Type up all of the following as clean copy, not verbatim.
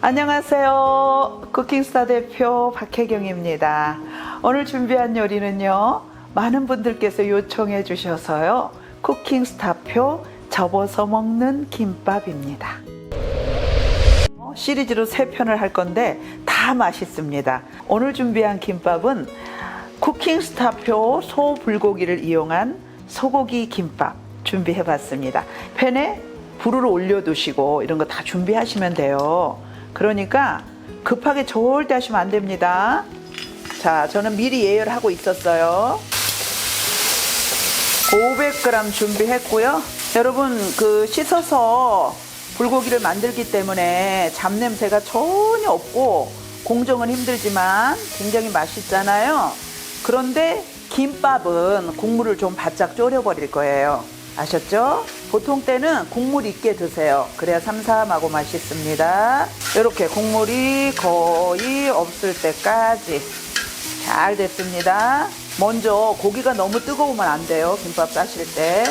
안녕하세요. 쿠킹스타 대표 박혜경입니다. 오늘 준비한 요리는요, 많은 분들께서 요청해 주셔서요, 쿠킹스타표 접어서 먹는 김밥입니다. 시리즈로 3편을 할 건데 다 맛있습니다. 오늘 준비한 김밥은 쿠킹스타표 소불고기를 이용한 소고기 김밥 준비해 봤습니다. 팬에 불을 올려 두시고 이런 거 다 준비하시면 돼요. 그러니까 급하게 절대 하시면 안 됩니다. 자, 저는 미리 예열하고 있었어요. 500g 준비했고요. 여러분, 씻어서 불고기를 만들기 때문에 잡냄새가 전혀 없고 공정은 힘들지만 굉장히 맛있잖아요. 그런데 김밥은 국물을 좀 바짝 졸여버릴 거예요. 아셨죠? 보통 때는 국물 있게 드세요. 그래야 삼삼하고 맛있습니다. 이렇게 국물이 거의 없을 때까지 잘 됐습니다. 먼저 고기가 너무 뜨거우면 안 돼요. 김밥 싸실 때.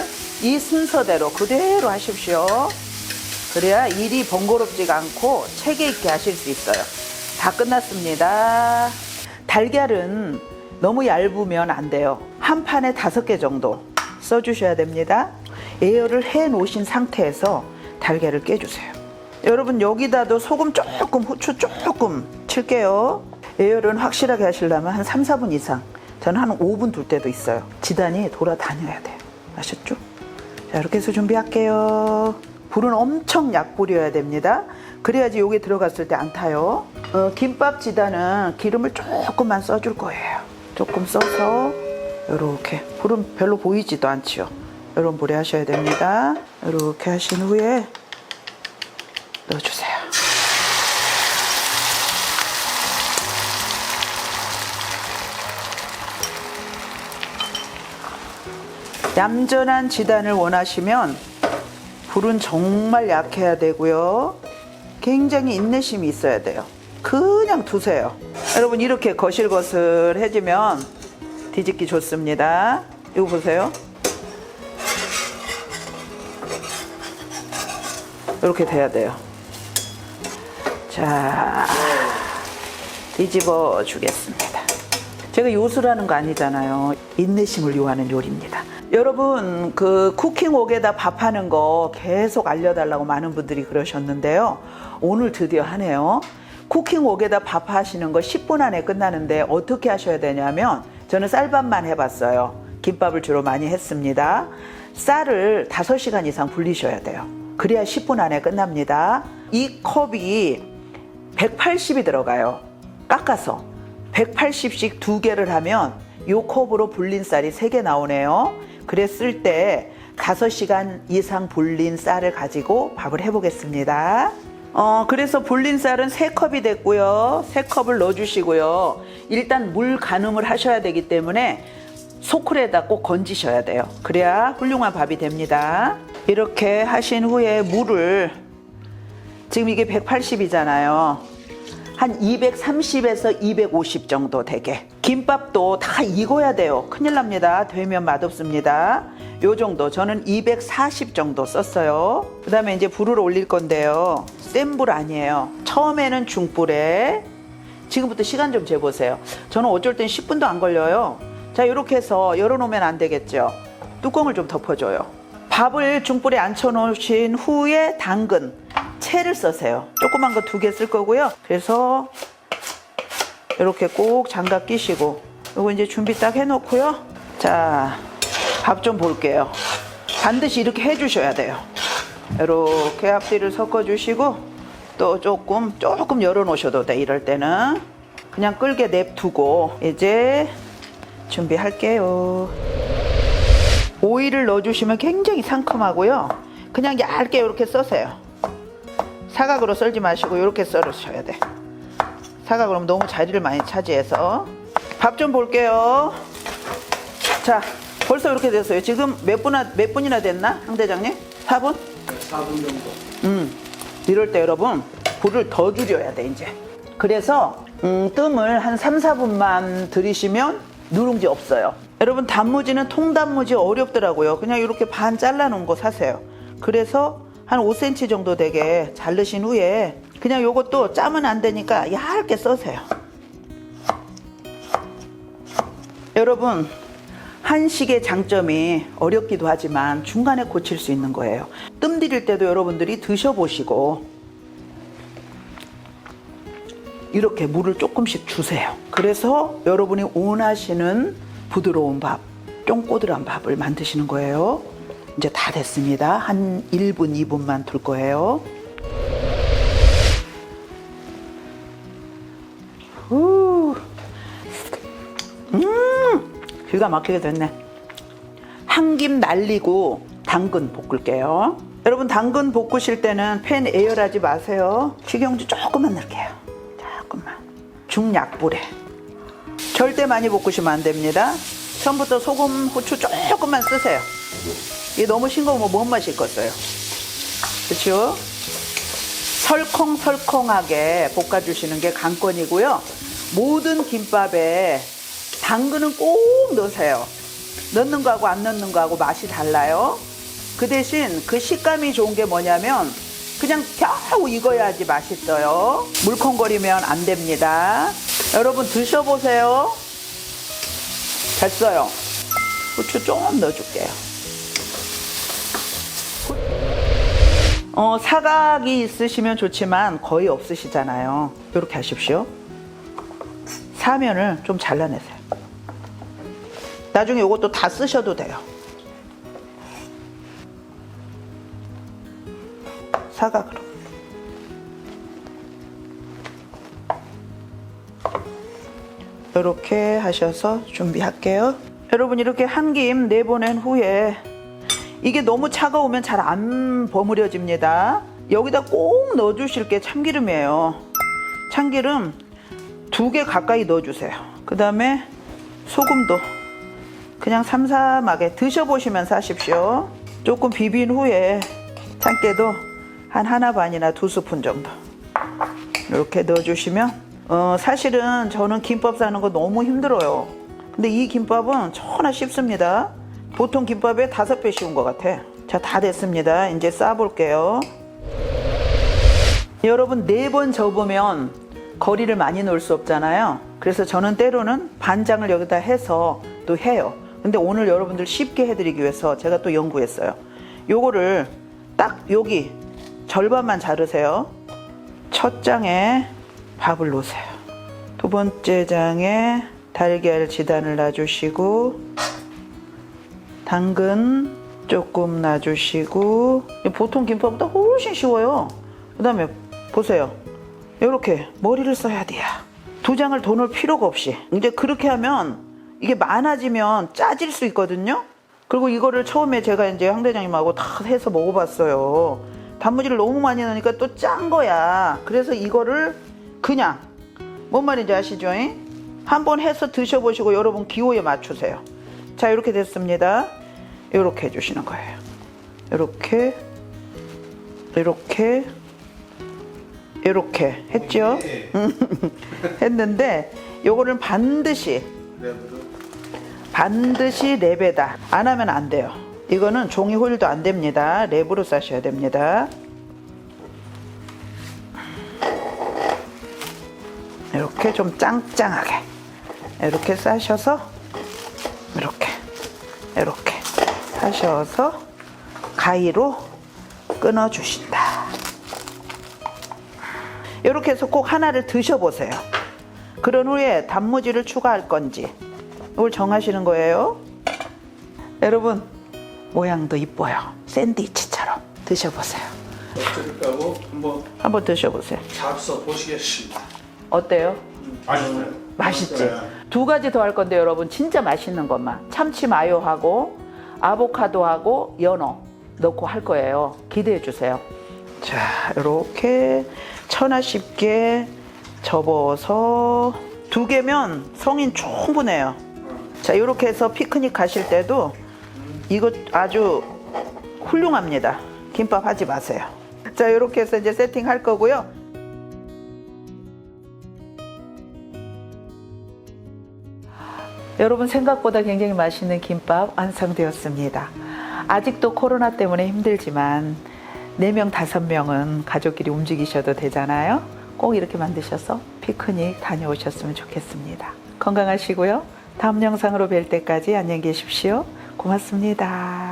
이 순서대로 그대로 하십시오. 그래야 일이 번거롭지가 않고 체계 있게 하실 수 있어요. 다 끝났습니다. 달걀은 너무 얇으면 안 돼요. 한 판에 5개 정도 써주셔야 됩니다. 예열을 해 놓으신 상태에서 달걀을 깨주세요. 여러분, 여기다도 소금 조금, 후추 조금 칠게요. 예열은 확실하게 하시려면 한 3, 4분 이상, 저는 한 5분 둘 때도 있어요. 지단이 돌아다녀야 돼요. 아셨죠? 자, 이렇게 해서 준비할게요. 불은 엄청 약불이어야 됩니다. 그래야지 요게 들어갔을 때 안 타요. 김밥 지단은 기름을 조금만 써줄 거예요. 조금 써서 이렇게, 불은 별로 보이지도 않지요. 이런 불에 하셔야 됩니다. 이렇게 하신 후에 넣어주세요. 얌전한 지단을 원하시면 불은 정말 약해야 되고요. 굉장히 인내심이 있어야 돼요. 그냥 두세요. 여러분, 이렇게 거실거실해지면 뒤집기 좋습니다. 이거 보세요. 이렇게 돼야 돼요. 자, 뒤집어 주겠습니다. 제가 요술하는 거 아니잖아요. 인내심을 요하는 요리입니다. 여러분, 쿠킹옥에다 밥하는 거 계속 알려달라고 많은 분들이 그러셨는데요. 오늘 드디어 하네요. 쿠킹옥에다 밥 하시는 거 10분 안에 끝나는데 어떻게 하셔야 되냐면, 저는 쌀밥만 해봤어요. 김밥을 주로 많이 했습니다. 쌀을 5시간 이상 불리셔야 돼요. 그래야 10분 안에 끝납니다. 이 컵이 180이 들어가요. 깎아서 180씩 2개를 하면 이 컵으로 불린 쌀이 3개 나오네요. 그랬을 때 5시간 이상 불린 쌀을 가지고 밥을 해보겠습니다. 그래서 불린 쌀은 3컵이 됐고요. 3컵을 넣어주시고요. 일단 물 가늠을 하셔야 되기 때문에 소쿠리에다 꼭 건지셔야 돼요. 그래야 훌륭한 밥이 됩니다. 이렇게 하신 후에 물을, 지금 이게 180이잖아요. 한 230에서 250 정도 되게. 김밥도 다 익어야 돼요. 큰일 납니다. 되면 맛없습니다. 요 정도, 저는 240 정도 썼어요. 그 다음에 이제 불을 올릴 건데요. 센 불 아니에요. 처음에는 중불에, 지금부터 시간 좀 재보세요. 저는 어쩔 땐 10분도 안 걸려요. 자, 이렇게 해서 열어놓으면 안 되겠죠. 뚜껑을 좀 덮어줘요. 밥을 중불에 앉혀놓으신 후에 당근, 채를 써세요. 조그만 거 2개 쓸 거고요. 그래서 이렇게 꼭 장갑 끼시고, 요거 이제 준비 딱 해놓고요. 자, 밥 좀 볼게요. 반드시 이렇게 해주셔야 돼요. 이렇게 앞뒤를 섞어주시고, 또 조금 열어놓으셔도 돼. 이럴 때는 그냥 끓게 냅두고 이제 준비할게요. 오이를 넣어주시면 굉장히 상큼하고요. 그냥 얇게 이렇게 써세요. 사각으로 썰지 마시고 이렇게 썰으셔야 돼. 사각으로 하면 너무 자리를 많이 차지해서. 밥 좀 볼게요. 자, 벌써 이렇게 됐어요. 지금 몇 분이나 됐나? 황 대장님? 4분? 4분 정도. 이럴 때 여러분, 불을 더 줄여야 돼, 이제. 그래서 뜸을 한 3, 4분만 들이시면 누룽지 없어요. 여러분, 단무지는 통단무지 어렵더라고요. 그냥 이렇게 반 잘라 놓은 거 사세요. 그래서 한 5cm 정도 되게 자르신 후에 그냥 요것도 짜면 안 되니까 얇게 써세요. 여러분, 한식의 장점이 어렵기도 하지만 중간에 고칠 수 있는 거예요. 뜸 들일 때도 여러분들이 드셔보시고 이렇게 물을 조금씩 주세요. 그래서 여러분이 원하시는 부드러운 밥, 쫑꼬들한 밥을 만드시는 거예요. 이제 다 됐습니다. 한 1분, 2분만 둘 거예요. 기가 막히게 됐네. 한 김 날리고 당근 볶을게요. 여러분, 당근 볶으실 때는 팬 에어하지 마세요. 식용유 조금만 넣을게요. 조금만. 중약불에. 절대 많이 볶으시면 안 됩니다. 처음부터 소금, 후추 조금만 쓰세요. 이게 너무 싱거우면 뭔 맛이 있겠어요. 그렇죠? 설컹설컹하게 볶아주시는 게 관건이고요. 모든 김밥에 당근은 꼭 넣으세요. 넣는 거하고 안 넣는 거하고 맛이 달라요. 그 대신 그 식감이 좋은 게 뭐냐면 그냥 겨우 익어야지 맛있어요. 물컹거리면 안 됩니다. 여러분, 드셔보세요. 됐어요. 후추 좀 넣어줄게요. 사각이 있으시면 좋지만 거의 없으시잖아요. 이렇게 하십시오. 사면을 좀 잘라내세요. 나중에 이것도 다 쓰셔도 돼요. 사각으로. 이렇게 하셔서 준비할게요. 여러분, 이렇게 한 김 내보낸 후에 이게 너무 차가우면 잘 안 버무려집니다. 여기다 꼭 넣어주실 게 참기름이에요. 참기름 2개 가까이 넣어주세요. 그 다음에 소금도 그냥 삼삼하게 드셔보시면서 하십시오. 조금 비빈 후에 참깨도 한 하나 반이나 2스푼 정도 이렇게 넣어주시면 사실은 저는 김밥 싸는 거 너무 힘들어요. 근데 이 김밥은 천하 쉽습니다. 보통 김밥에 5배 쉬운 것 같아. 자, 다 됐습니다. 이제 싸볼게요. 여러분, 4번 접으면 거리를 많이 놓을 수 없잖아요. 그래서 저는 때로는 반장을 여기다 해서 또 해요. 근데 오늘 여러분들 쉽게 해드리기 위해서 제가 또 연구했어요. 요거를 딱 여기 절반만 자르세요. 첫 장에 밥을 놓으세요. 2번째 장에 달걀 지단을 놔주시고 당근 조금 놔주시고, 보통 김밥보다 훨씬 쉬워요. 그 다음에 보세요. 이렇게 머리를 써야 돼요. 2장을 더 넣을 필요가 없이. 이제 그렇게 하면 이게 많아지면 짜질 수 있거든요. 그리고 이거를 처음에 제가 이제 황 대장님하고 다 해서 먹어봤어요. 단무지를 너무 많이 넣으니까 또 짠 거야. 그래서 이거를 그냥, 뭔 말인지 아시죠? 한번 해서 드셔보시고 여러분 기호에 맞추세요. 자, 이렇게 됐습니다. 이렇게 해주시는 거예요. 이렇게, 이렇게, 이렇게 했죠? 했는데 요거는 반드시 랩에다 안 하면 안 돼요. 이거는 종이 호일도 안 됩니다. 랩으로 싸셔야 됩니다. 이렇게 좀 짱짱하게 이렇게 싸셔서 이렇게 하셔서 가위로 끊어 주신다. 이렇게 해서 꼭 하나를 드셔보세요. 그런 후에 단무지를 추가할 건지 이걸 정하시는 거예요. 여러분, 모양도 이뻐요. 샌드위치처럼 드셔보세요. 드릴까고 한번 드셔보세요. 잡숴 보시겠습니다. 어때요? 맛있어요. 맛있지? 2가지 더 할 건데 여러분, 진짜 맛있는 것만 참치 마요하고 아보카도하고 연어 넣고 할 거예요. 기대해 주세요. 자, 이렇게 천하 쉽게 접어서 2개면 성인 충분해요. 자, 이렇게 해서 피크닉 가실 때도 이거 아주 훌륭합니다. 김밥 하지 마세요. 자, 이렇게 해서 이제 세팅 할 거고요. 여러분, 생각보다 굉장히 맛있는 김밥 완성되었습니다. 아직도 코로나 때문에 힘들지만 4명, 5명은 가족끼리 움직이셔도 되잖아요. 꼭 이렇게 만드셔서 피크닉 다녀오셨으면 좋겠습니다. 건강하시고요. 다음 영상으로 뵐 때까지 안녕히 계십시오. 고맙습니다.